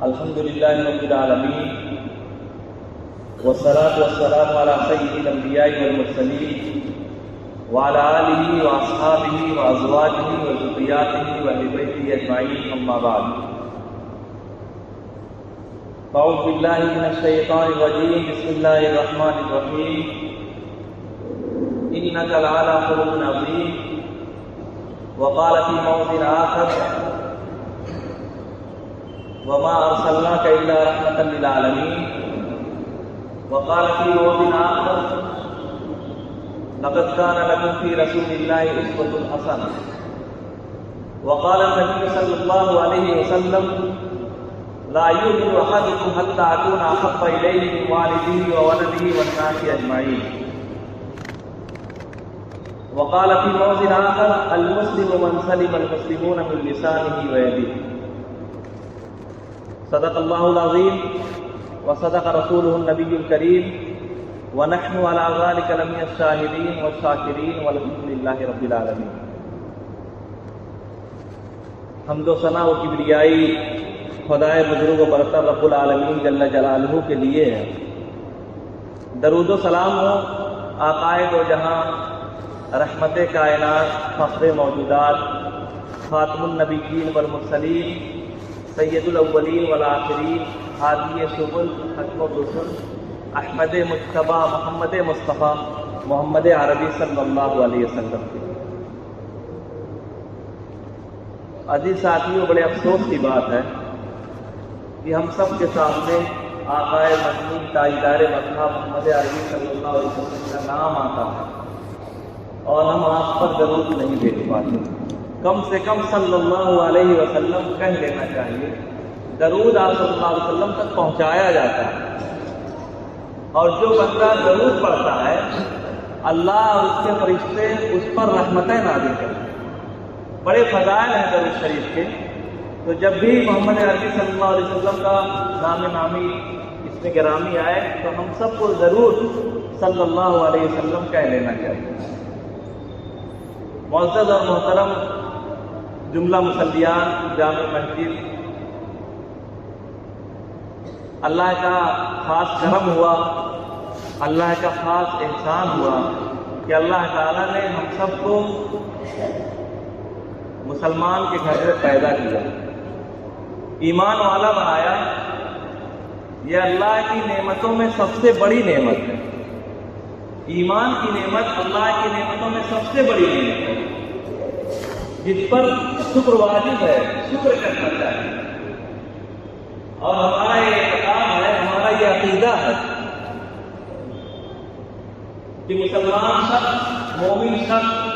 الحمد للہ رب العالمین والصلاة والسلام علی سید الانبیاء والمرسلین وعلی آلہ واصحابہ وازواجہ وذریاتہ واہل بیتہ اجمعین، اما بعد۔ اعوذ باللہ من الشیطان الرجیم، بسم اللہ الرحمن الرحیم۔ انک لعلی خلق عظیم۔ وقال فی موضع آخر وما ارسلناک الا رحمۃ للعالمین۔ وقال فی موضع آخر لقد كان لكم في رسول الله اسوة حسنة۔ وقال النبي صلى الله عليه وسلم لا يؤمن احدكم حتى اكون احب اليه من والده وولده والناس اجمعين۔ وقال في موضع آخر المسلم من سلم المسلمون من لسانه ويده۔ صدق اللہ العظیم وصدق رسولہ النبی الکریم ونحن على ذلك لمن الشاہدین والشاکرین والحمد للہ رب العالمین۔ حمد و ثنا و کبریائی خدائے بزرگ و برتر رب العالمین جل جلالہ کے لیے ہے۔ درود و سلام ہو آقائے دو جہاں، رحمت کائنات، فخر موجودات، خاتم النبیین والمرسلین، سید الاولین والآخرین، ہادی سبل، ختم الرسل، احمد مجتبیٰ محمد مصطفیٰ محمد عربی صلی اللہ علیہ وسلم کے۔ عزیز ساتھیوں، بڑے افسوس کی بات ہے کہ ہم سب کے سامنے آقائے مدنی تاجدار مدحہ محمد عربی صلی اللہ علیہ وسلم کا نام آتا ہے اور ہم آپ پر درود نہیں بھیج پاتے۔ کم سے کم صلی اللہ علیہ وسلم کہہ لینا چاہیے، درود آپ صلی اللہ علیہ وسلم تک پہنچایا جاتا ہے، اور جو بندہ درود پڑھتا ہے اللہ اور اس کے فرشتے اس پر رحمتیں نازل کرتے ہیں۔ بڑے فضائل ہیں درود شریف کے، تو جب بھی محمد عربی صلی اللہ علیہ وسلم کا نام نامی اس میں گرامی آئے تو ہم سب کو ضرور صلی اللہ علیہ وسلم کہہ لینا چاہیے۔ معزز اور محترم جملہ مسلیان جامع مسجد، اللہ کا خاص کرم ہوا، اللہ کا خاص احسان ہوا کہ اللہ تعالیٰ نے ہم سب کو مسلمان کے گھر میں پیدا کیا، ایمان والا بنایا۔ یہ اللہ کی نعمتوں میں سب سے بڑی نعمت ہے، ایمان کی نعمت اللہ کی نعمتوں میں سب سے بڑی نعمت ہے، جس پر شکر واجب ہے، شکر کرنا چاہیے۔ اور ہمارا یہ اعتقاد ہے، ہمارا یہ عقیدہ ہے کہ مسلمان شخص، مومن شخص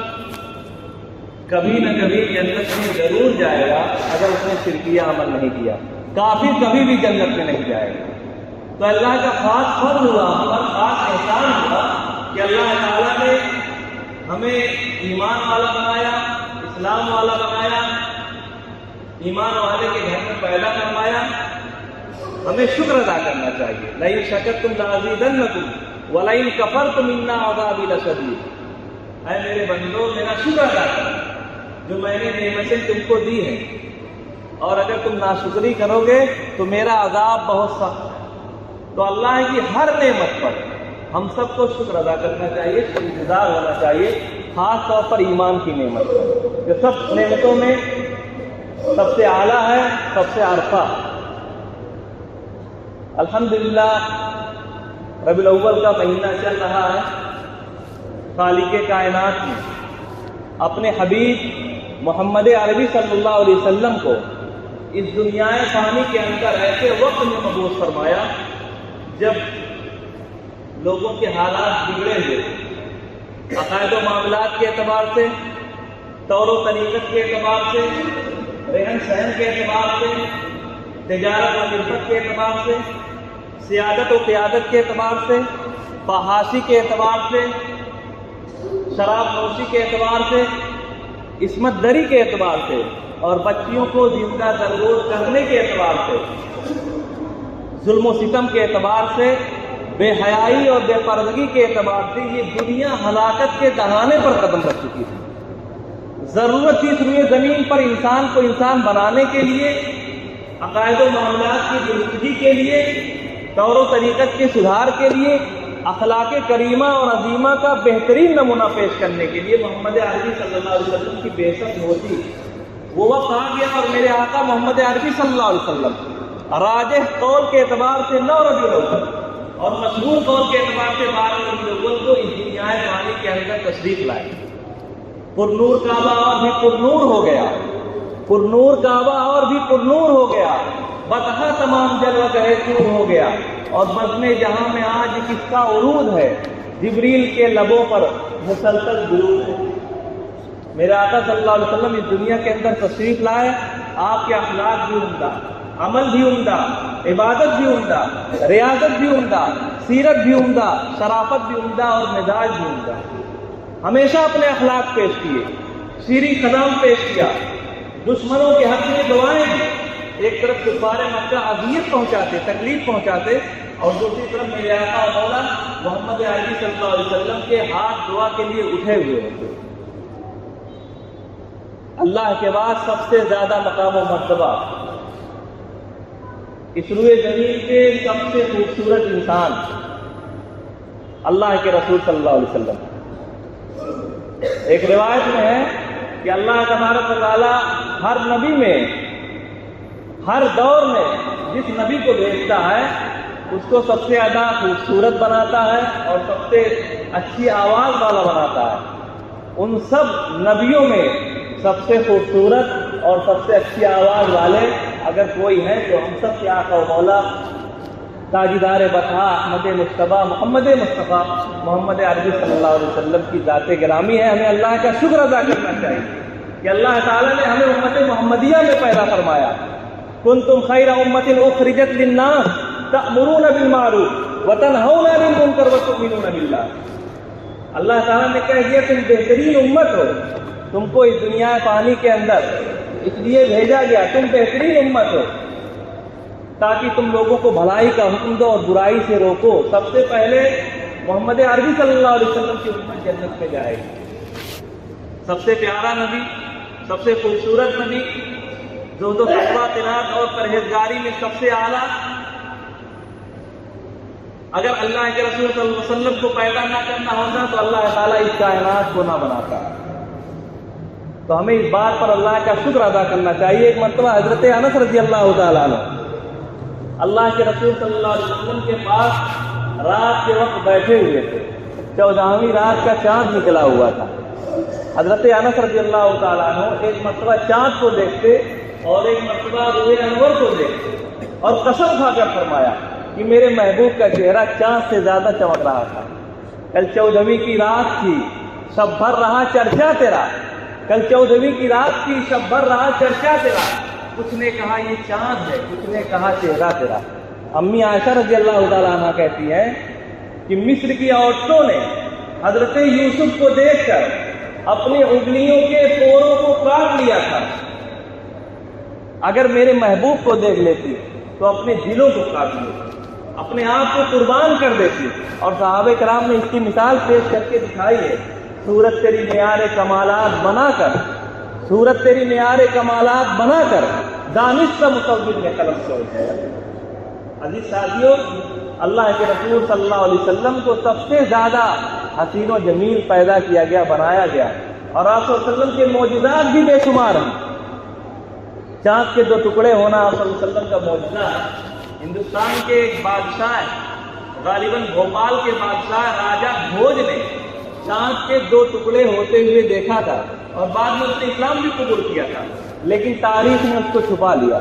کبھی نہ کبھی جنت میں ضرور جائے گا اگر اس نے شرکیہ عمل نہیں کیا۔ کافر کبھی بھی جنت میں نہیں جائے گا۔ تو اللہ کا خاص فضل ہوا، ہمارا خاص احسان ہوا کہ اللہ تعالیٰ نے ہمیں ایمان والا بنایا، اسلام والا بنایا، ایمان والے کے گھر میں پیدا فرمایا۔ ہمیں شکر ادا کرنا چاہیے۔ لئن شکرتم لازیدنکم ولئن کفرتم ان عذابی لشدید۔ اے میرے بندو، میرا شکر ادا کرو جو میں نے نعمتیں تم کو دی ہیں، اور اگر تم ناشکری کرو گے تو میرا عذاب بہت سخت ہے۔ تو اللہ کی ہر نعمت پر ہم سب کو شکر ادا کرنا چاہیے، شکرگزار ہونا چاہیے، خاص طور پر ایمان کی نعمت پر جو سب نعمتوں میں سب سے اعلیٰ ہے، سب سے عرفہ۔ الحمدللہ ربیع الاول کا مہینہ چل رہا ہے۔ خالق کائنات نے اپنے حبیب محمد عربی صلی اللہ علیہ وسلم کو اس دنیا فانی کے اندر ایسے وقت میں مبعوث فرمایا جب لوگوں کے حالات بگڑے ہوئے، عقائد و معاملات کے اعتبار سے، طور و طریقت کے اعتبار سے، رہن سہن کے اعتبار سے، تجارت و خدمت کے اعتبار سے، سیادت و قیادت کے اعتبار سے، فحاشی کے اعتبار سے، شراب نوشی کے اعتبار سے، عصمت دری کے اعتبار سے، اور بچیوں کو زندہ درگور کرنے کے اعتبار سے، ظلم و ستم کے اعتبار سے، بے حیائی اور بے پردگی کے اعتبار سے یہ دنیا ہلاکت کے دہانے پر قدم رکھ چکی تھی۔ ضرورت تھی روئے زمین پر انسان کو انسان بنانے کے لیے عقائد و معاملات کی درستگی کے لیے، طور و طریقت کے سدھار کے لیے، اخلاق کریمہ اور عظیمہ کا بہترین نمونہ پیش کرنے کے لیے محمد عربی صلی اللہ علیہ وسلم کی بعثت ہوتی۔ وہ وقت آ گیا اور میرے آقا محمد عربی صلی اللہ علیہ وسلم راجح قول کے اعتبار سے 9 ربیع الاول اور مشہور قول کے اعتبار سے 12 ربیع الاول کو اس دنیا فانی کے اندر تشریف لائے۔ پر نور کعبہ اور بھی پر نور ہو گیا، پر نور کعبہ اور بھی پر نور ہو گیا، بتہا تمام جلوہ گہے چور ہو گیا، اور بزم جہاں میں آج کس کا عروج ہے، جبریل کے لبوں پر مسلسل درود ہے۔ میرے آقا صلی اللہ علیہ وسلم اس دنیا کے اندر تشریف لائے، آپ کے اخلاق بھی عمدہ، عمل بھی عمدہ، عبادت بھی عمدہ، ریاضت بھی عمدہ، سیرت بھی عمدہ، شرافت بھی عمدہ اور مزاج بھی عمدہ۔ ہمیشہ اپنے اخلاق پیش کیے، شیریں کلام پیش کیا، دشمنوں کے حق میں دعائیں دی۔ ایک طرف کفار مکہ اذیت پہنچاتے، تکلیف پہنچاتے، اور دوسری طرف میرے آقا و مولا محمد عربی صلی اللہ علیہ وسلم کے ہاتھ دعا کے لیے اٹھے ہوئے ہوتے۔ اللہ کے بعد سب سے زیادہ مقام و مرتبہ، اس روئے زمین کے سب سے خوبصورت انسان اللہ کے رسول صلی اللہ علیہ وسلم۔ ایک روایت میں ہے کہ اللہ تبارک و تعالی ہر نبی میں، ہر دور میں جس نبی کو بھیجتا ہے اس کو سب سے زیادہ خوبصورت بناتا ہے اور سب سے اچھی آواز والا بناتا ہے۔ ان سب نبیوں میں سب سے خوبصورت اور سب سے اچھی آواز والے اگر کوئی ہے تو ہم سب کے آقا و مولا تاجدار بطحا احمد مصطفیٰ محمد مصطفیٰ محمد عربی صلی اللہ علیہ وسلم کی ذات گرامی ہے۔ ہمیں اللہ کا شکر ادا کرنا چاہیے کہ اللہ تعالیٰ نے ہمیں امت محمدیہ میں پیدا فرمایا۔ کنتم خیر امت اخرجت للناس تأمرون بالمعروف وتنہون عن المنکر وتؤمنون باللہ۔ اللہ تعالیٰ نے کہہ دیا تم بہترین امت ہو، تم کو اس دنیا فانی کے اندر اس لیے بھیجا گیا، تم بہترین امت ہو تاکہ تم لوگوں کو بھلائی کا حکم دو اور برائی سے روکو۔ سب سے پہلے محمد عربی صلی اللہ علیہ وسلم کی امت جنت میں جائے گی۔ سب سے پیارا نبی، سب سے خوبصورت نبی، زہد و تقویٰ، قناعت اور پرہیزگاری میں سب سے اعلیٰ۔ اگر اللہ کے رسول صلی اللہ علیہ وسلم کو پیدا نہ کرنا ہوتا تو اللہ تعالیٰ اس کائنات کو نہ بناتا۔ تو ہمیں اس بات پر اللہ کا شکر ادا کرنا چاہیے۔ ایک مرتبہ حضرت انس رضی اللہ تعالیٰ عنہ اللہ کے رسول صلی اللہ علیہ وسلم کے پاس رات کے وقت بیٹھے ہوئے تھے، 14ویں رات کا چاند نکلا ہوا تھا۔ حضرت انس رضی اللہ تعالیٰ عنہ ایک مرتبہ چاند کو دیکھتے اور ایک مرتبہ روئے انور کو دیکھتے اور قسم کھا کر فرمایا کہ میرے محبوب کا چہرہ چاند سے زیادہ چمک رہا تھا۔ کل 14ویں کی رات تھی، شب بھر رہا چرچا تیرا، کل 14ویں کی رات تھی، شب بھر رہا چرچا تیرا۔ کچھ نے کہا یہ چاند ہے، کچھ نے کہا چہرہ تیرا۔ امی عائشہ رضی اللہ تعالیٰ عنہ کہتی ہیں کہ مصر کی عورتوں نے حضرت یوسف کو دیکھ کر اپنی انگلیوں کے پوروں کو کاٹ لیا تھا۔ اگر میرے محبوب کو دیکھ لیتی تو اپنے دلوں کو کاٹ لیتی، اپنے آپ کو قربان کر دیتی۔ اور صحابہ کرام نے اس کی مثال پیش کر کے دکھائی ہے۔ صورت تیری معیار کمالات بنا کر، صورت تیری معیار کمالات بنا کر دانش کا مصور نے قلم سے اٹھایا۔ عزیز ساتھیوں، اللہ کے رسول صلی اللہ علیہ وسلم کو سب سے زیادہ حسین و جمیل پیدا کیا گیا، بنایا گیا، اور آپ صلی اللہ علیہ وسلم کے معجزات بھی بے شمار ہیں۔ چاند کے 2 ٹکڑے ہونا آپ صلی اللہ علیہ وسلم کا معجزہ ہے۔ ہندوستان کے ایک بادشاہ، غالباً بھوپال کے بادشاہ راجہ بھوج نے چاند کے 2 ٹکڑے ہوتے ہوئے دیکھا تھا، اور بعد میں اس نے اسلام بھی قبول کیا تھا، لیکن تاریخ نے اس کو چھپا لیا۔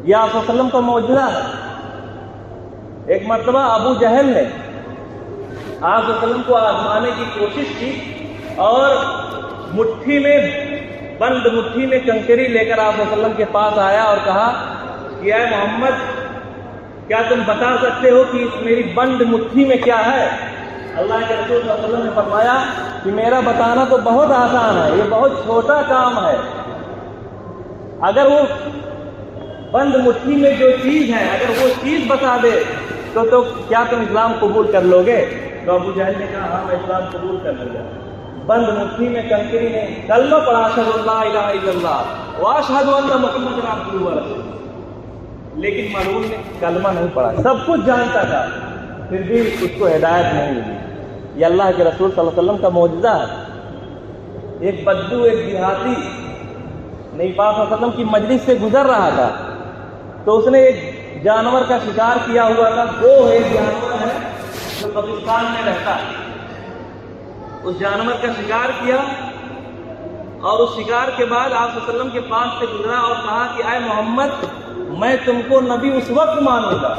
یہ آپ صلی اللہ علیہ وسلم کا معجزہ ہے۔ ایک مرتبہ ابو جہل نے آپ صلی اللہ علیہ وسلم کو آزمانے کی کوشش کی اور مٹھی میں بند مٹھی میں کنکری لے کر آپ صلی اللہ علیہ وسلم کے پاس آیا اور کہا کہ اے محمد، کیا تم بتا سکتے ہو کہ اس میری بند مٹھی میں کیا ہے؟ اللہ کے رسول صلی اللہ علیہ وسلم نے فرمایا کہ میرا بتانا تو بہت آسان ہے، یہ بہت چھوٹا کام ہے۔ اگر وہ بند مٹھی میں جو چیز ہے اگر وہ چیز بتا دے تو کیا تم اسلام قبول کر لو گے؟ تو ابو جہل نے کہا ہاں میں اسلام قبول کر لوں گا۔ بند مٹھی میں کنکری نے کلمہ پڑھا، اشہد ان لا الہ الا اللہ واشہد ان محمد عبدہ ورسولہ، لیکن ملعون نے کلمہ نہیں پڑھا، سب کچھ جانتا تھا پھر بھی اس کو ہدایت نہیں ملی۔ یہ اللہ کے رسول صلی اللہ علیہ وسلم کا معجزہ ہے۔ ایک بدو، ایک دیہاتی نبی پاک صلی اللہ علیہ وسلم کی مجلس سے گزر رہا تھا، تو اس نے ایک جانور کا شکار کیا ہوا تھا۔ گوہ ایک جانور ہے جو پاکستان میں رہتا ہے، اس جانور کا شکار کیا، اور اس شکار کے بعد آپ صلی اللہ علیہ وسلم کے پاس سے گزرا اور کہا کہ اے محمد، میں تم کو نبی اس وقت مانوں گا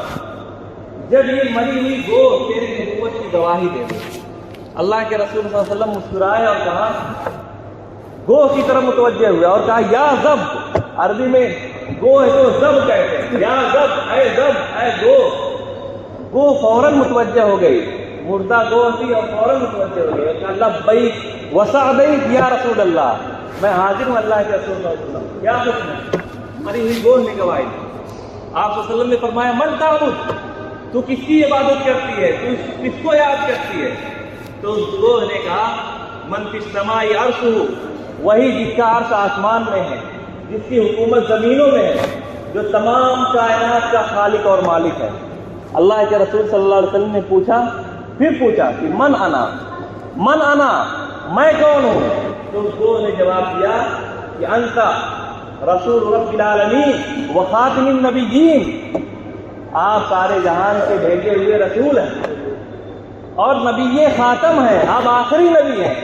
جب یہ مری ہوئی گوہ تیری نبوت کی گواہی دے دے۔ اللہ کے رسول صلی اللہ علیہ وسلم مسکرائے اور کہا، گوہ کی طرف متوجہ ہوئے اور کہا یا ضب، عربی میں گوہ تو ضب کہتے ہیں، یا ضب اے گوہ۔ گوہ فوراً متوجہ ہو گئی، مردہ گوہ تھی اور فوراً متوجہ ہو گئی، کہا لبیک وسعدیک یا رسول اللہ، میں حاضر ہوں اللہ کے رسول صلی اللہ علیہ وسلم، کیا حکم ہے؟ مری ہوئی گوہ نے گواہی دی۔ آپ صلی اللہ علیہ وسلم نے فرمایا من تعبد، تو کس کی عبادت کرتی ہے، تو کس کو یاد کرتی ہے؟ تو اس گوہ نے کہا من فی السماء عرشہ، وہی جس کا عرش آسمان میں ہے، جس کی حکومت زمینوں میں ہے، جو تمام کائنات کا خالق اور مالک ہے۔ اللہ کے رسول صلی اللہ علیہ وسلم نے پھر پوچھا کہ من انا، میں کون ہوں؟ تو اس گوہ نے جواب دیا کہ انت رسول رب العالمین و خاتم النبیین، آپ سارے جہان کے بھیجے ہوئے رسول ہیں اور نبی خاتم ہیں، آپ آخری نبی ہیں۔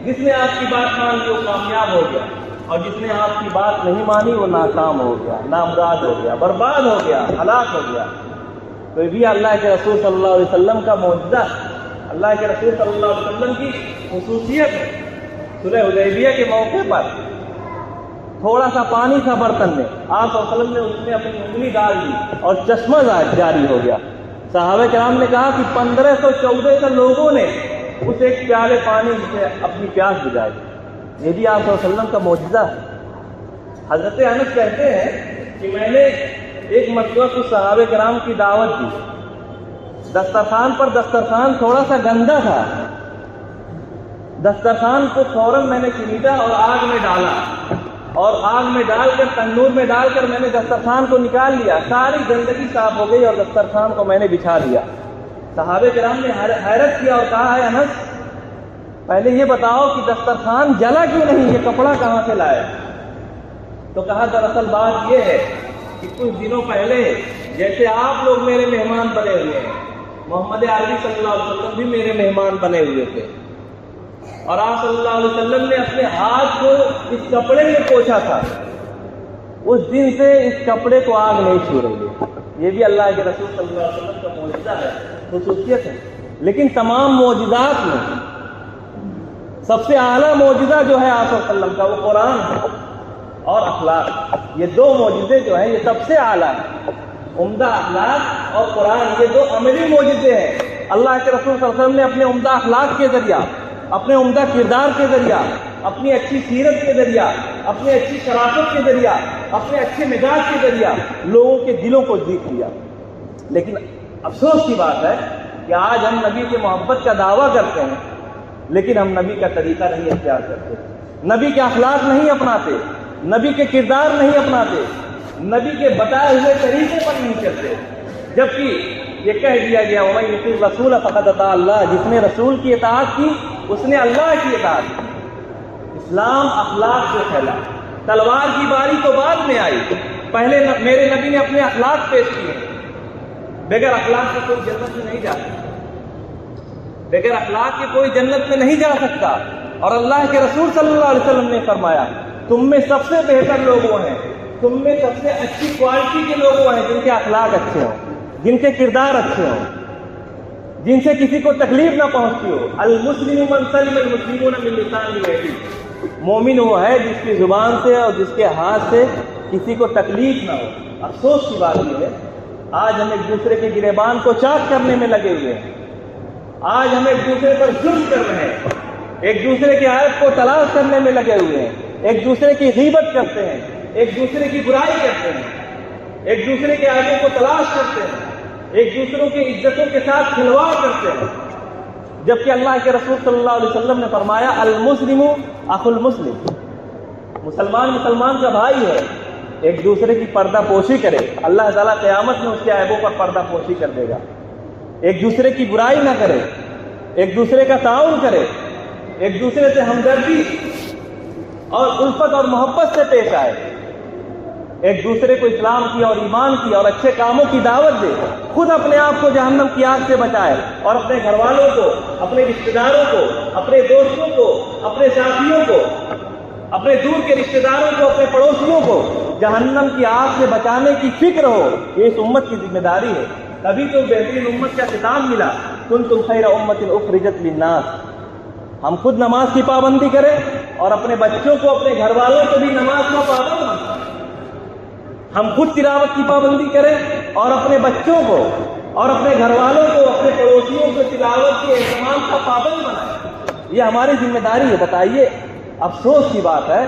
جس نے آپ کی بات مان لی وہ کامیاب ہو گیا، اور جس نے آپ کی بات نہیں مانی وہ ناکام ہو گیا، نامراد ہو گیا، برباد ہو گیا، ہلاک ہو گیا۔ تو یہ بھی اللہ کے رسول صلی اللہ علیہ وسلم کا معجزہ، اللہ کے رسول صلی اللہ علیہ وسلم کی خصوصیت ہے۔ صلح حدیبیہ کے موقع پر تھوڑا سا پانی تھا برتن میں، آپ صلی اللہ علیہ وسلم نے اس میں اپنی انگلی ڈال دی اور چشمہ جاری ہو گیا۔ صحابہ کرام نے کہا کہ 1514 لوگوں نے اس ایک پیالے پانی سے اپنی پیاس بجھائی۔ یہ بھی آپ صلی اللہ علیہ وسلم کا معجزہ ہے۔ حضرت انس کہتے ہیں کہ میں نے ایک مرتبہ کچھ صحابہ کرام کی دعوت دی، دسترخوان تھوڑا سا گندا تھا، دسترخوان کو فوراً میں نے چمیٹا اور آگ میں ڈالا، اور آگ میں ڈال کر تندور میں ڈال کر میں نے دسترخوان کو نکال لیا، ساری گندگی صاف ہو گئی اور دسترخوان کو میں نے بچھا دیا۔ صحابہ کرام نے حیرت کیا اور کہا ہے انس پہلے یہ بتاؤ کہ دسترخوان جلا کیوں نہیں، یہ کپڑا کہاں سے لائے؟ تو کہا دراصل بات یہ ہے کہ کچھ دنوں پہلے جیسے آپ لوگ میرے مہمان بنے ہوئے ہیں، محمد عربی صلی اللہ علیہ وسلم بھی میرے مہمان بنے ہوئے تھے، اور آپ صلی اللہ علیہ وسلم نے اپنے ہاتھ کو اس کپڑے میں پوچھا تھا، اس دن سے اس کپڑے کو آگ نہیں چھو رہی ہے۔ یہ بھی اللہ کے رسول صلی اللہ علیہ وسلم کا معجزہ ہے، خصوصیت ہے۔ لیکن تمام معجزات میں سب سے اعلیٰ معجزہ جو ہے آپ صلی اللہ علیہ وسلم کا وہ قرآن ہے اور اخلاق۔ یہ دو معجزے جو ہیں یہ سب سے اعلیٰ ہیں، عمدہ اخلاق اور قرآن، یہ دو عملی معجزے ہیں۔ اللہ کے رسول صلی اللہ علیہ وسلم نے اپنے عمدہ اخلاق کے ذریعہ، اپنے عمدہ کردار کے ذریعہ، اپنی اچھی سیرت کے ذریعہ، اپنی اچھی شرافت کے ذریعہ، اپنے اچھے مزاج کے ذریعہ لوگوں کے دلوں کو جیت لیا۔ لیکن افسوس کی بات ہے کہ آج ہم نبی کی محبت کا دعویٰ کرتے ہیں لیکن ہم نبی کا طریقہ نہیں اختیار کرتے، نبی کے اخلاق نہیں اپناتے، نبی کے کردار نہیں اپناتے، نبی کے بتائے ہوئے طریقے پر نہیں چلتے، جبکہ یہ کہہ دیا گیا وَمَن يُطِعِ الرَّسُولَ فَقَدْ أَطَاعَ اللَّهَ، جس نے رسول کی اطاعت کی اس نے اللہ کی اطاعت کی۔ اسلام اخلاق سے پھیلا، تلوار کی باری تو بعد میں آئی، پہلے میرے نبی نے اپنے اخلاق پیش کیے۔ بغیر اخلاق کے کوئی جنت میں نہیں جا سکتا، بغیر اخلاق کے کوئی جنت میں نہیں جا سکتا۔ اور اللہ کے رسول صلی اللہ علیہ وسلم نے فرمایا تم میں سب سے بہتر لوگ وہ ہیں، تم میں سب سے اچھی کوالٹی کے لوگ وہ ہیں جن کے اخلاق اچھے ہوں، جن کے کردار اچھے ہوں، جن سے کسی کو تکلیف نہ پہنچتی ہو۔ المسلم من سلم المسلمون من لسانه ویدیہ، مومن وہ ہے جس کی زبان سے اور جس کے ہاتھ سے کسی کو تکلیف نہ ہو۔ افسوس کی بات یہ ہے آج ہم ایک دوسرے کے گریبان کو چاک کرنے میں لگے ہوئے ہیں، آج ہم ایک دوسرے پر ظلم کر رہے ہیں، ایک دوسرے کے عیب کو تلاش کرنے میں لگے ہوئے ہیں، ایک دوسرے کی غیبت کرتے ہیں، ایک دوسرے کی برائی کرتے ہیں، ایک دوسرے کے عیبوں کو تلاش کرتے ہیں، ایک دوسروں کی عزتوں کے ساتھ کھلواڑ کرتے ہیں، جبکہ اللہ کے رسول صلی اللہ علیہ وسلم نے فرمایا المسلم اخو المسلم، مسلمان کا بھائی ہے، ایک دوسرے کی پردہ پوشی کرے، اللہ تعالیٰ قیامت میں اس کے عیبوں پر پردہ پوشی کر دے گا۔ ایک دوسرے کی برائی نہ کرے، ایک دوسرے کا تعاون کرے، ایک دوسرے سے ہمدردی اور الفت اور محبت سے پیش آئے، ایک دوسرے کو اسلام کی اور ایمان کی اور اچھے کاموں کی دعوت دے، خود اپنے آپ کو جہنم کی آگ سے بچائے اور اپنے گھر والوں کو، اپنے رشتہ داروں کو، اپنے دوستوں کو، اپنے ساتھیوں کو، اپنے دور کے رشتہ داروں کو، اپنے پڑوسیوں کو جہنم کی آگ سے بچانے کی فکر ہو۔ یہ اس امت کی ذمہ داری ہے، تبھی تو بہترین امت کا خطاب ملا، کنتم خیر امت اخرجت للناس۔ ہم خود نماز کی پابندی کریں اور اپنے بچوں کو، اپنے گھر والوں کو بھی نماز کا پابند بنائیں۔ ہم خود تلاوت کی پابندی کریں اور اپنے بچوں کو اور اپنے گھر والوں کو، اپنے پڑوسیوں کو تلاوت کے اہتمام کا پابند بنائیں۔ یہ ہماری ذمہ داری ہے۔ بتائیے، افسوس کی بات ہے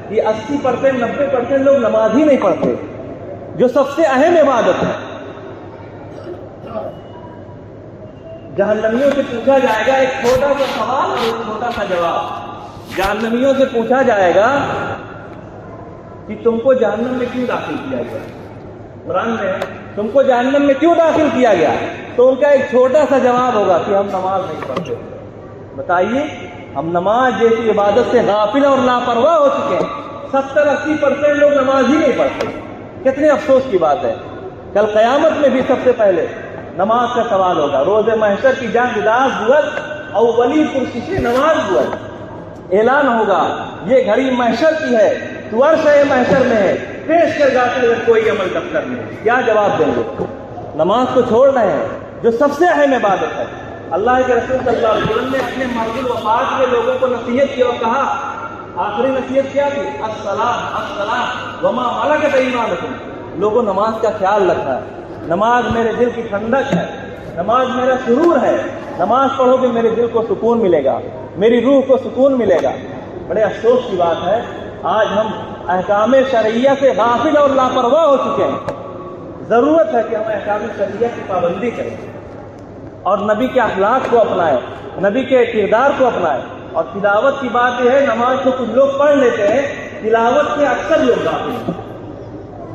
کہ 80% 90% لوگ نماز ہی نہیں پڑھتے، جو سب سے اہم عبادت ہے۔ جہنمیوں سے پوچھا جائے گا ایک چھوٹا سا سوال اور ایک چھوٹا سا جواب۔ جہنمیوں سے پوچھا جائے گا کہ تم کو جہنم میں کیوں داخل کیا گیا؟ قرآن میں تم کو جہنم میں کیوں داخل کیا گیا؟ تو ان کا ایک چھوٹا سا جواب ہوگا کہ ہم نماز نہیں پڑھتے۔ بتائیے، ہم نماز جیسی عبادت سے غافل اور لاپرواہ ہو چکے ہیں۔ 70-80% لوگ نماز ہی نہیں پڑھتے۔ کتنے افسوس کی بات ہے۔ کل قیامت میں بھی سب سے پہلے نماز کا سوال ہوگا۔ روز محشر کی جنگ داز بوت اولی پرسش نماز بوت، اعلان ہوگا یہ گھڑی محشر کی ہے، تو عرش محشر میں ہے، پیش کر جاتے اگر کوئی عمل دفتر میں۔ کیا جواب دیں گے؟ نماز کو چھوڑ رہے ہیں جو سب سے اہم عبادت ہے۔ اللہ کے رسول صلی اللہ علیہ وسلم نے اپنے مرض الوفات میں لوگوں کو نصیحت کی اور کہا، آخری نصیحت کیا تھی؟ الصلاۃ الصلاۃ وما ملکت ایمانکم۔ لوگوں نماز کا خیال رکھنا ہے۔ نماز میرے دل کی ٹھنڈک ہے، نماز میرا سرور ہے۔ نماز پڑھو گے میرے دل کو سکون ملے گا، میری روح کو سکون ملے گا۔ بڑے افسوس کی بات ہے، آج ہم احکام شرعیہ سے غافل اور لاپرواہ ہو چکے ہیں۔ ضرورت ہے کہ ہم احکام شرعیہ کی پابندی کریں اور نبی کے اخلاق کو اپنائیں، نبی کے کردار کو اپنائیں۔ اور تلاوت کی بات یہ ہے، نماز کو کچھ لوگ پڑھ لیتے ہیں، تلاوت سے اکثر لوگ غافل ہیں۔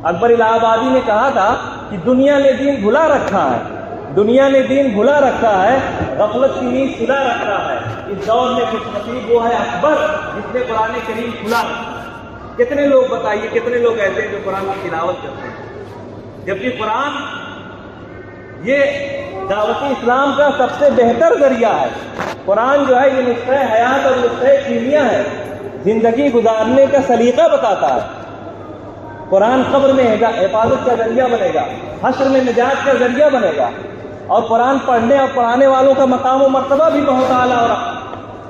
اکبر الہ آبادی نے کہا تھا کہ دنیا نے دین بھلا رکھا ہے، دنیا نے دین بھلا رکھا ہے، غفلت کی نیند سلا رکھا ہے۔ اس دور میں خوش نصیب وہ ہے اکبر جس نے قرآن کریم کھلا رکھا۔ کتنے لوگ، بتائیے کتنے لوگ ایسے ہیں جو قرآن کی تلاوت کرتے ہیں؟ جبکہ قرآن یہ دعوت اسلام کا سب سے بہتر ذریعہ ہے۔ قرآن جو ہے یہ نسخہ حیات اور نسخہ کیمیا ہے، زندگی گزارنے کا سلیقہ بتاتا ہے۔ قرآن قبر میں حفاظت کا ذریعہ بنے گا، حشر میں نجات کا ذریعہ بنے گا، اور قرآن پڑھنے اور پڑھانے والوں کا مقام و مرتبہ بھی بہت اعلیٰ اور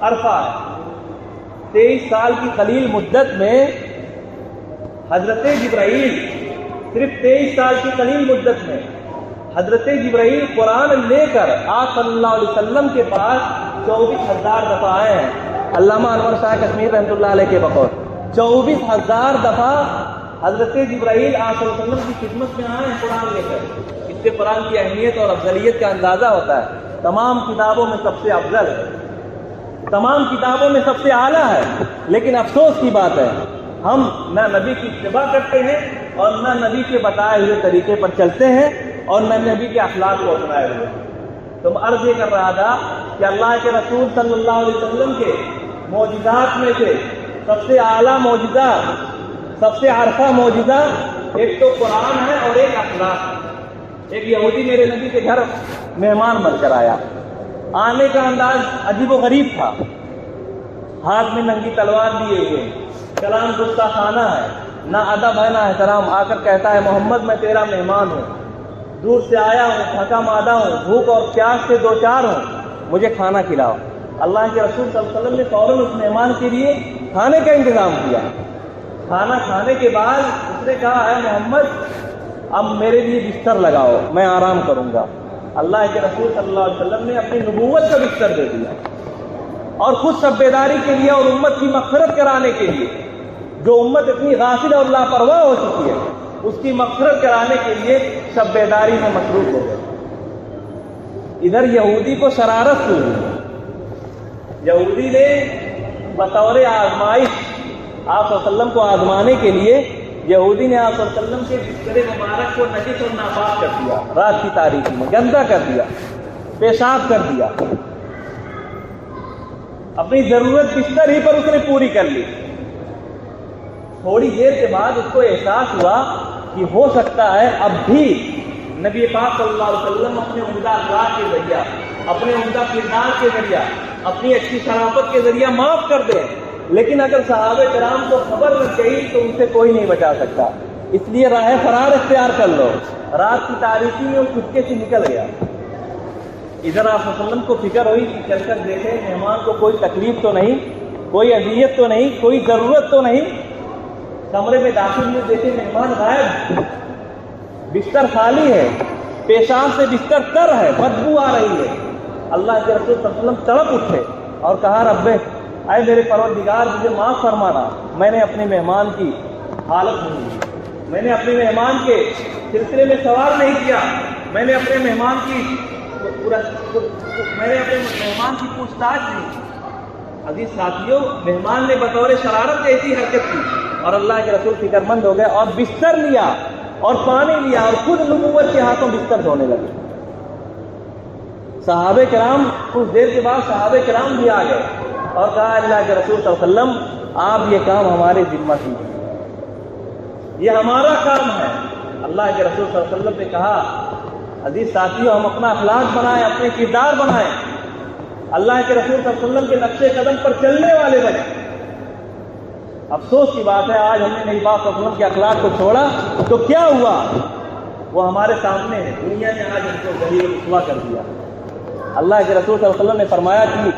عرفہ ہے۔ 23 سال کی قلیل مدت میں حضرت جبرائیل، صرف 23 سال کی قلیل مدت میں حضرت جبرائیل قرآن لے کر آپ صلی اللہ علیہ وسلم کے پاس 24,000 دفعہ آئے ہیں۔ علامہ انور شاہ کشمیر رحمۃ اللہ علیہ کے بقول 24,000 دفعہ حضرت جبرائیل آپ صلی اللہ علیہ وسلم کی خدمت میں آئے ہیں قرآن لے کر۔ اس سے قرآن کی اہمیت اور افضلیت کا اندازہ ہوتا ہے۔ تمام کتابوں میں سب سے افضل ہے، تمام کتابوں میں سب سے اعلیٰ ہے۔ لیکن افسوس کی بات ہے، ہم نہ نبی کی اتباع کرتے ہیں اور نہ نبی کے بتائے ہوئے طریقے پر چلتے ہیں اور نہ نبی کے اخلاق کو اپنائے ہوئے۔ تو میں عرض یہ کر رہا تھا کہ اللہ کے رسول صلی اللہ علیہ وسلم کے معجزات میں سے سب سے اعلیٰ معجزہ، سب سے عرفہ معجزہ ایک تو قرآن ہے اور ایک اخلاق۔ ایک یہودی میرے نبی کے گھر مہمان بن کر آیا، آنے کا انداز عجیب و غریب تھا، ہاتھ میں ننگی تلوار لیے ہوئے، کلام گستاخانہ ہے، نہ ادب ہے نہ احترام۔ آ کر کہتا ہے محمد میں تیرا مہمان ہوں، دور سے آیا ہوں، تھکا مادہ ہوں، بھوک اور پیاس سے دو چار ہوں، مجھے کھانا کھلاؤ۔ اللہ کے رسول صلی اللہ علیہ وسلم نے فوراً اس مہمان کے لیے کھانے کا انتظام کیا۔ کھانا کھانے کے بعد اس نے کہا اے محمد اب میرے لیے بستر لگاؤ، میں آرام کروں گا۔ اللہ کے رسول صلی اللہ علیہ وسلم نے اپنی نبوت کا بستر دے دیا اور خود شب بیداری کے لیے اور امت کی مغفرت کرانے کے لیے، جو امت اتنی غافل اور لاپرواہ ہو چکی ہے اس کی مغفرت کرانے کے لیے شب بیداری میں مصروف ہو گئے۔ ادھر یہودی کو شرارت ہوئی، یہودی نے بطور آزمائش آپ صلی اللہ علیہ وسلم کو آزمانے کے لیے یہودی نے آپ صلی اللہ علیہ وسلم کے بستر مبارک کو نجس اور ناپاک کر دیا، رات کی تاریکی میں گندا کر دیا، پیشاب کر دیا، اپنی ضرورت بستر ہی پر اس نے پوری کر لی۔ تھوڑی دیر کے بعد اس کو احساس ہوا کہ ہو سکتا ہے اب بھی نبی پاک صلی اللہ علیہ وسلم اپنے عمدہ اخلاق کے ذریعہ، اپنے عمدہ کردار کے ذریعہ، اپنی اچھی شرافت کے ذریعہ معاف کر دیں، لیکن اگر صحابہ کرام کو خبر لگ گئی تو ان سے کوئی نہیں بچا سکتا، اس لیے راہ فرار اختیار کر لو۔ رات کی تاریکی میں وہ چپکے سے نکل گیا۔ ادھر آپ صلی اللہ علیہ وسلم کو فکر ہوئی کہ چل کر دیکھیں مہمان کو کوئی تکلیف تو نہیں، کوئی اذیت تو نہیں، کوئی ضرورت تو نہیں۔ کمرے میں داخل میں دیکھے مہمان غائب، بستر خالی ہے، پیشاب سے بستر تر ہے، بدبو آ رہی ہے۔ اللہ کے رسول صلی اللہ علیہ وسلم تڑپ اٹھے اور کہا ربے اے میرے پروردگار مجھے معاف فرمانا، میں نے اپنے مہمان کی حالت نہیں کی، میں نے اپنے مہمان کے سلسلے میں سوال نہیں کیا، میں نے اپنے مہمان کی پوچھ تاچھ نہیں کی۔ عزیز ساتھیوں، مہمان نے بطور شرارت ایسی حرکت کی اور اللہ کے رسول فکر مند ہو گئے اور بستر لیا اور پانی لیا اور خود نبوت کے ہاتھوں بستر دھونے لگے۔ صحابہ کرام کچھ دیر کے بعد صحابہ کرام بھی آ گئے اور کہا اللہ کے رسول صلی اللہ علیہ وسلم آپ یہ کام ہمارے ذمہ کیجیے، یہ ہمارا کام ہے۔ اللہ کے رسول صلی اللہ علیہ وسلم نے کہا عزیز ساتھیوں ہم اپنا اخلاق بنائیں، اپنے کردار بنائیں، اللہ کے رسول صلی اللہ علیہ وسلم کے نقش قدم پر چلنے والے بنے۔ افسوس کی بات ہے آج ہم نے نبی پاک صلی اللہ علیہ وسلم کے اخلاق کو چھوڑا تو کیا ہوا؟ وہ ہمارے سامنے ہے، دنیا نے آج ہم کو ذلیل و رسوا کر دیا۔ اللہ کے رسول صلی اللہ علیہ وسلم نے فرمایا کہ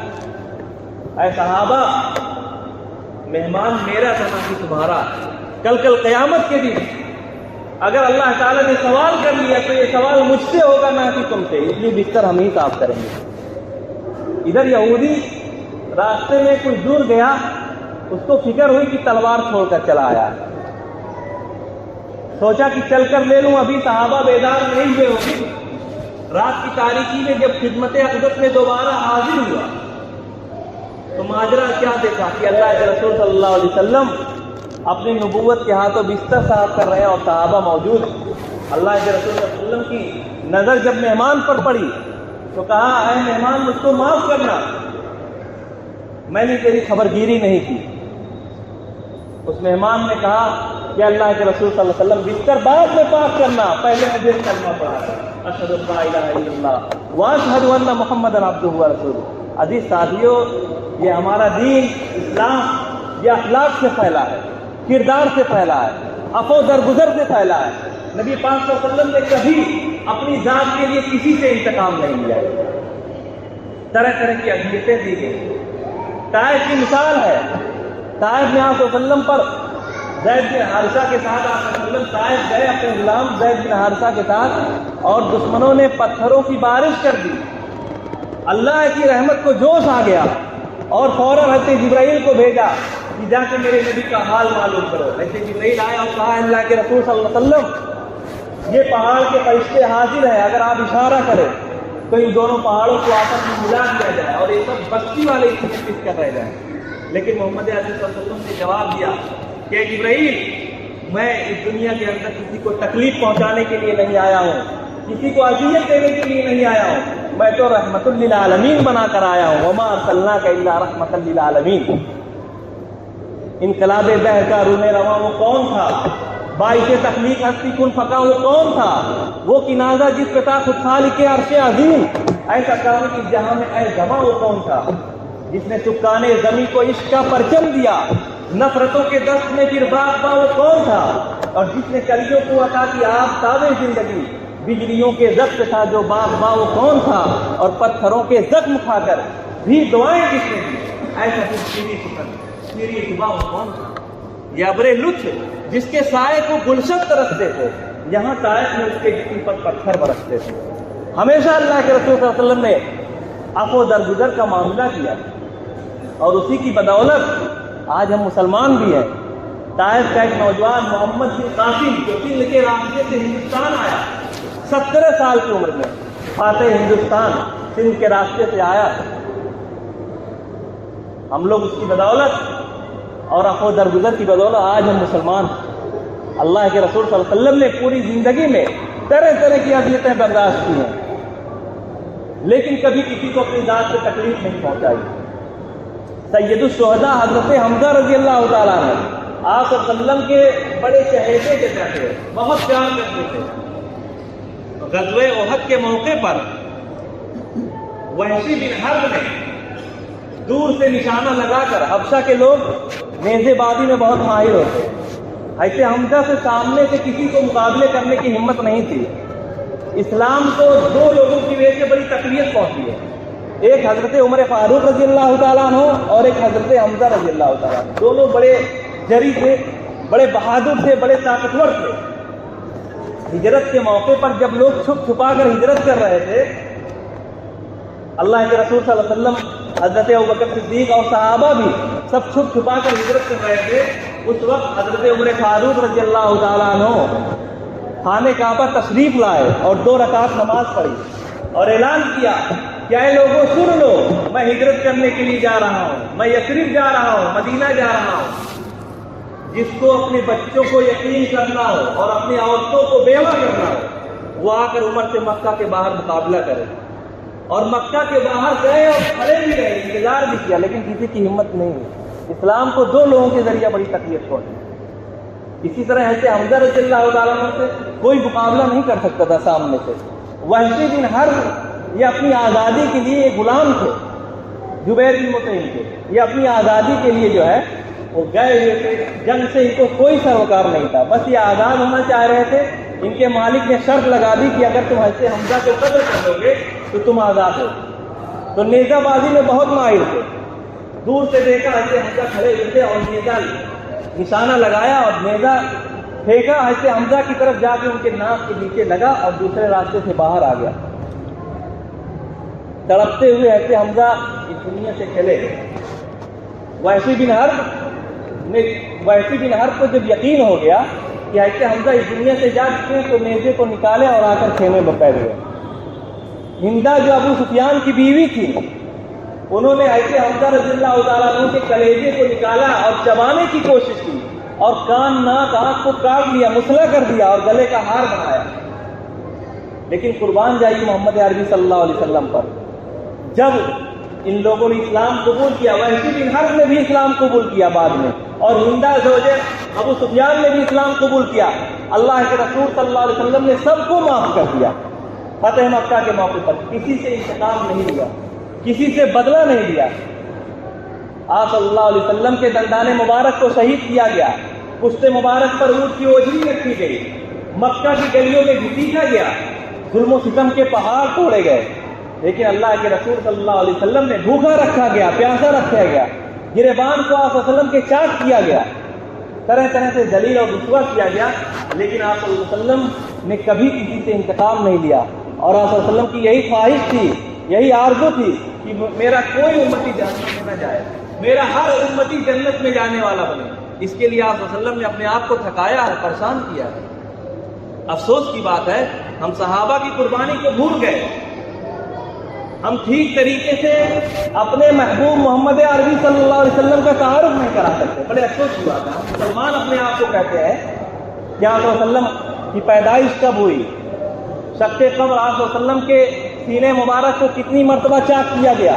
اے صحابہ مہمان میرا تھا نہ کہ تمہارا۔ کل قیامت کے دن اگر اللہ تعالیٰ نے سوال کر لیا تو یہ سوال مجھ سے ہوگا نہ کہ تم سے، اس لیے بستر ہم ہی صاف کریں گے۔ ادھر یہودی راستے میں کچھ دور گیا، اس کو فکر ہوئی کہ تلوار چھوڑ کر چلا آیا، سوچا کہ چل کر لے لوں، ابھی صحابہ بیدار نہیں ہوئے ہوگی۔ رات کی تاریکی میں جب خدمت اقدس میں دوبارہ حاضر ہوا تو ماجرا کیا دیکھا کہ اللہ کے رسول صلی اللہ علیہ وسلم اپنی نبوت کے ہاتھوں بستر صاف کر رہے ہیں اور صحابہ موجود ہیں۔ اللہ کے رسول صلی اللہ علیہ وسلم کی نظر جب مہمان پر پڑی تو کہا اے مہمان مجھ کو معاف کرنا، میں نے تیری خبرگیری نہیں کی۔ اس مہمان نے کہا کہ اللہ کے رسول صلی اللہ علیہ وسلم بستر بعد میں پاک کرنا، پہلے مجھے کلمہ پڑھا اشہد ان لا الہ الا اللہ واشہد ان محمدا عبدہ ورسولہ۔ عزیز ساتھیوں، یہ ہمارا دین اسلام یہ اخلاق سے پھیلا ہے، کردار سے پھیلا ہے، عفو درگزر سے پھیلا ہے۔ نبی پاک صلی اللہ علیہ وسلم نے کبھی اپنی ذات کے لیے کسی سے انتقام نہیں لیا، طرح طرح کی اذیتیں دی گئی۔ طائف کی مثال ہے، طائف میں آپ صلی اللہ علیہ وسلم پر زید بن حارثہ کے ساتھ آپ صلی اللہ علیہ وسلم طائف گئے اپنے غلام زید بن حارثہ کے ساتھ اور دشمنوں نے پتھروں کی بارش کر دی۔ اللہ کی رحمت کو جوش آ گیا اور فوراً حضرت جبرائیل کو بھیجا کہ جا کے میرے نبی کا حال معلوم کرو۔ حضرت جبرائیل آئے اور کہا اللہ کے رسول صلی اللہ علیہ وسلم یہ پہاڑ کے فرشتے حاضر ہیں، اگر آپ اشارہ کریں تو ان دونوں پہاڑوں کو آپس میں ملا دیا جائے اور یہ سب بستی والے اس میں پس کر رہ جائیں۔ لیکن محمد علیہ وسلم نے جواب دیا کہ جبرائیل میں اس دنیا کے اندر کسی کو تکلیف پہنچانے کے لیے نہیں آیا ہوں، کسی کو اذیت دینے کے لیے نہیں آیا ہوں، میں تو رحمت للعالمین بنا کر آیا ہوں۔ وما ارسلناک الا رحمت للعالمین۔ انقلاب دہر کا رونے رواں وہ کون تھا؟ باعث تخلیق ہستی کن فقا وہ کون تھا؟ وہ کنازہ جس پہ تھا خود خالق عرش عظیم، ایسا کام کہ جہاں میں اے جمع وہ کون تھا؟ جس نے سکانے زمین کو عشق کا پرچم دیا، نفرتوں کے دست میں پھر باغ وہ کون تھا؟ اور جس نے کلیوں کو عطا کی آفتاب زندگی، بجلیوں کے ضبط تھا جو باغ وہ کون تھا؟ اور پتھروں کے زخم کھا کر بھی دعائیں جس نے دی، ایسا پھر شیری صبح وہ کون تھا؟ یہ ابر لطف جس کے سائے کو گلشن ترستے تھے، یہاں طائف میں اس کے جسم پر پتھر برستے تھے۔ ہمیشہ اللہ کے رسول صلی اللہ علیہ وسلم نے عفو درگزر کا معاملہ کیا اور اسی کی بدولت آج ہم مسلمان بھی ہیں۔ طائف کا ایک نوجوان محمد بن قاسم جو سندھ کے راستے سے ہندوستان آیا، 17 سال کی عمر میں فاتح ہندوستان سندھ کے راستے سے آیا۔ ہم لوگ اس کی بدولت اور عفو درگزر کی بدولت آج ہم مسلمان ہیں۔ اللہ کے رسول صلی اللہ علیہ وسلم نے پوری زندگی میں طرح طرح کی اذیتیں برداشت کی ہیں، لیکن کبھی کسی کو اپنی ذات سے تکلیف نہیں پہنچائی۔ سید الشہداء حضرت حمزہ رضی اللہ تعالیٰ عنہ آپ صلی اللہ علیہ وسلم کے بڑے چہیتے کے تھے، بہت پیار کرتے تھے۔ غزوہ احد کے موقع پر وحشی بن حرب نے دور سے نشانہ لگا کر، حبشہ کے لوگ نیزے بازی میں بہت ماہر ہوتے، ایسے حمزہ سے سامنے سے کسی کو مقابلے کرنے کی ہمت نہیں تھی۔ اسلام کو دو لوگوں کی وجہ سے بڑی تکلیف پہنچی ہے، ایک حضرت عمر فاروق رضی اللہ تعالیٰ عنہ اور ایک حضرت حمزہ رضی اللہ تعالیٰ عنہ۔ دونوں بڑے جری تھے، بڑے بہادر تھے، بڑے طاقتور تھے۔ ہجرت کے موقع پر جب لوگ چھپ چھپا کر ہجرت کر رہے تھے، اللہ کے رسول صلی اللہ علیہ وسلم، حضرت ابوبکر صدیق اور صحابہ بھی سب چھپ چھپا کر ہجرت کر رہے تھے، اس وقت حضرت عمر فاروق رضی اللہ تعالیٰ عنہ خانہ کعبہ تشریف لائے اور 2 رکعت نماز پڑھی اور اعلان کیا کہ اے لوگوں سن لو، میں ہجرت کرنے کے لیے جا رہا ہوں، میں یثرب جا رہا ہوں، مدینہ جا رہا ہوں۔ جس کو اپنے بچوں کو یتیم کرنا ہو اور اپنی عورتوں کو بیوہ کرنا ہو، وہ آ کر عمر سے مکہ کے باہر مقابلہ کرے۔ اور مکہ کے باہر گئے اور کھڑے بھی رہے، انتظار بھی کیا، لیکن کسی کی ہمت نہیں ہوئی۔ اسلام کو 2 لوگوں کے ذریعے بڑی تکلیف پہنچی۔ اسی طرح ایسے حمزہ رضی اللہ تعالیٰ عنہ سے کوئی مقابلہ نہیں کر سکتا تھا سامنے سے۔ وحشی بن حرب یہ اپنی آزادی کے لیے غلام تھے، جبیر بن مطعم تھے، یہ اپنی آزادی کے لیے جو ہے وہ گئے ہوئے تھے، جنگ سے ان کو کوئی سروکار نہیں تھا، بس یہ آزاد ہونا چاہ رہے تھے۔ ان کے مالک نے شرط لگا دی کہ اگر تم ایسے حمزہ کو قتل کر دو گے تو تم آزاد ہو۔ تو نیزہ بازی میں بہت ماہر تھے، دور سے دیکھا ایسے حمزہ کھڑے ہوئے تھے اور نیزہ نشانہ لگایا اور نیزہ پھینکا ایسے حمزہ کی طرف، جا کے ان کے ناک کے نیچے لگا اور دوسرے راستے سے باہر آ گیا۔ تڑپتے ہوئے ایسے حمزہ اس دنیا سے چلے گئے۔ وحشی بن حرب کو جب یقین ہو گیا کہ ایسے حمزہ اس دنیا سے جا چکے ہیں، تو نیزے کو نکالے اور آ کر خیمے میں بیٹھ گئے۔ ہندا جو ابو سفیان کی بیوی تھی، انہوں نے ایسے حمزہ رضی اللہ تعالیٰ عنہ کے کلیجے کو نکالا اور چبانے کی کوشش کی اور کان ناک آنکھ کو کاٹ لیا، مسلح کر دیا اور گلے کا ہار بنایا۔ لیکن قربان جائیے محمد عربی صلی اللہ علیہ وسلم پر، جب ان لوگوں نے اسلام قبول کیا، وحشی بن حرب نے بھی اسلام قبول کیا بعد میں، اور ہندا زوجہ ابو سفیان نے بھی اسلام قبول کیا، اللہ کے رسول صلی اللہ علیہ وسلم نے سب کو معاف کر دیا۔ فتح مکہ کے موقع پر کسی سے انتقام نہیں لیا، کسی سے بدلہ نہیں لیا۔ آپ صلی اللہ علیہ وسلم کے دندان مبارک کو شہید کیا گیا، پشت مبارک پر اونٹ کی اوجری رکھی گئی، مکہ کی گلیوں میں گھسیٹا گیا، ظلم و ستم کے پہاڑ توڑے گئے، لیکن اللہ کے رسول صلی اللہ علیہ وسلم نے بھوکا رکھا گیا، پیاسا رکھا گیا، گریبان کو آپ صلی اللہ علیہ وسلم کے چاک کیا گیا، طرح طرح سے ذلیل اور رسوا کیا گیا، لیکن آپ صلی اللہ علیہ وسلم نے کبھی کسی سے انتقام نہیں لیا۔ اور آپ صلی اللہ علیہ وسلم کی یہی خواہش تھی، یہی آرزو تھی کہ میرا کوئی امتی جہنم میں نہ جائے، میرا ہر امتی جنت میں جانے والا بنے۔ اس کے لیے آپ صلی اللہ علیہ وسلم نے اپنے آپ کو تھکایا ہے، پریشان کیا ہے۔ افسوس کی بات ہے ہم صحابہ کی قربانی کو بھول گئے، ہم ٹھیک طریقے سے اپنے محبوب محمد عربی صلی اللہ علیہ وسلم کا تعارف نہیں کرا سکتے۔ بڑے افسوس کی بات ہے، ہم مسلمان اپنے آپ کو کہتے ہیں کہ آپ صلی اللہ علیہ وسلم کی پیدائش کب ہوئی، شق قبر آپ صلی اللہ علیہ وسلم کے سینے مبارک کو کتنی مرتبہ چاک کیا گیا،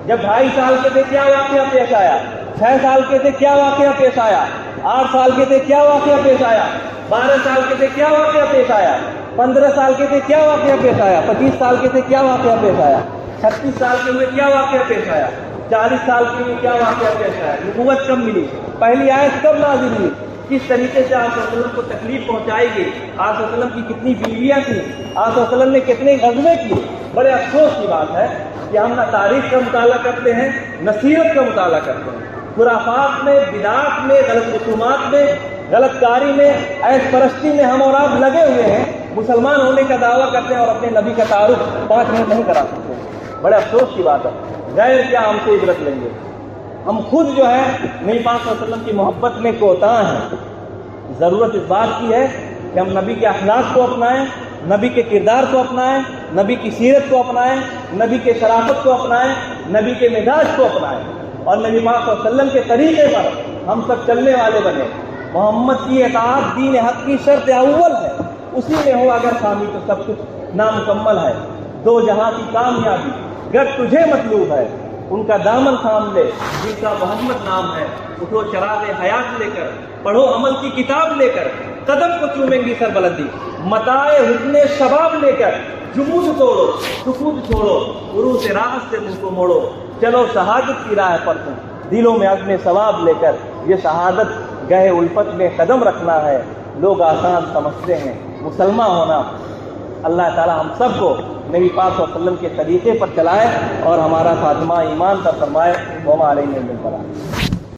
جب 2.5 سال کے تھے کیا واقعہ پیش آیا، 6 سال کے تھے کیا واقعہ پیش آیا، 8 سال کے تھے کیا واقعہ پیش آیا، 12 سال کے تھے کیا واقعہ پیش آیا، 15 سال کے تھے کیا واقعہ پیش آیا، 25 سال کے تھے کیا واقعہ پیش آیا، 36 سال کے ہوئے کیا واقعہ پیش آیا، 40 سال کے ہوئے کیا واقعہ پیش آیا، نبوت کب ملی، پہلی آیت کب نازل ہوئی، کس طریقے سے آپ صلی اللہ علیہ وسلم کو تکلیف پہنچائی گئی، آپ صلی اللہ علیہ وسلم کی کتنی بیویاں تھیں، آپ صلی اللہ علیہ وسلم نے کتنے غزوے کیے۔ بڑے افسوس کی بات ہے کہ ہم نہ تاریخ کا مطالعہ کرتے ہیں نہ سیرت کا مطالعہ کرتے ہیں، خرافات میں، بدعات میں، غلط رسومات میں، غلط کاری میں، عیش پرستی میں ہم اور آپ لگے ہوئے ہیں، مسلمان ہونے کا دعویٰ کرتے ہیں اور اپنے نبی کا تعارف 5 منٹ نہیں کرا سکتے۔ بڑے افسوس کی بات ہے، غیر کیا ہم سے عبرت لیں گے، ہم خود جو ہے نبی پاک صلی اللہ علیہ وسلم کی محبت میں کوتاہ ہیں۔ ضرورت اس بات کی ہے کہ ہم نبی کے اخلاق کو اپنائیں، نبی کے کردار کو اپنائیں، نبی کی سیرت کو اپنائیں، نبی کے شرافت کو اپنائیں، نبی کے مزاج کو اپنائیں، اور نبی پاک صلی اللہ علیہ وسلم کے طریقے پر ہم سب چلنے والے بنے. محمد کی اطاعت دین حق کی شرط اول ہے. اسی میں ہو اگر خامی تو سب کچھ نامکمل ہے. دو جہاں کی کامیابی گر تجھے مطلوب ہے. ان کا دامن تھام لے جن کا محمد نام ہے. اٹھو چراغ حیات لے کر, پڑھو عمل کی کتاب لے کر, قدم کو چومیں گی سر بلندی. متائے حسن شباب لے کر جمود توڑو, سکوت چھوڑو, عروج راست سے منہ کو موڑو. چلو شہادت کی راہ پر تم دلوں میں عزم ثواب لے کر. یہ شہادت گہے الفت میں قدم رکھنا ہے. لوگ آسان سمجھتے ہیں مسلمان ہونا. اللہ تعالی ہم سب کو نبی پاک صلی اللہ علیہ وسلم کے طریقے پر چلائے اور ہمارا خاتمہ ایمان پر فرمائے. وما علینا الا البلاغ.